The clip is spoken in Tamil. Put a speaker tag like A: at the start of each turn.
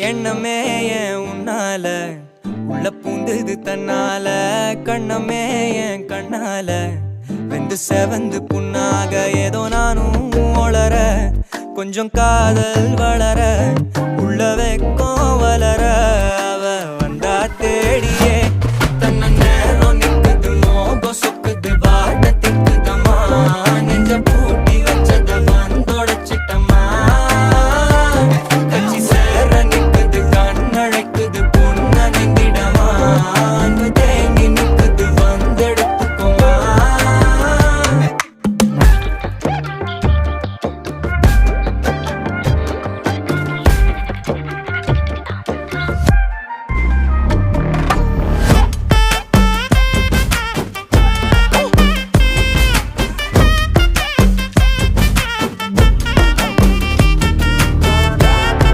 A: எண்ணமே ஏன் உன்னால உள்ள பூந்தது தன்னால கண்ணமே ஏன் கண்ணால வெந்து செவந்து புண்ணாக ஏதோ நானும் ஒளர கொஞ்சம் காதல் வளர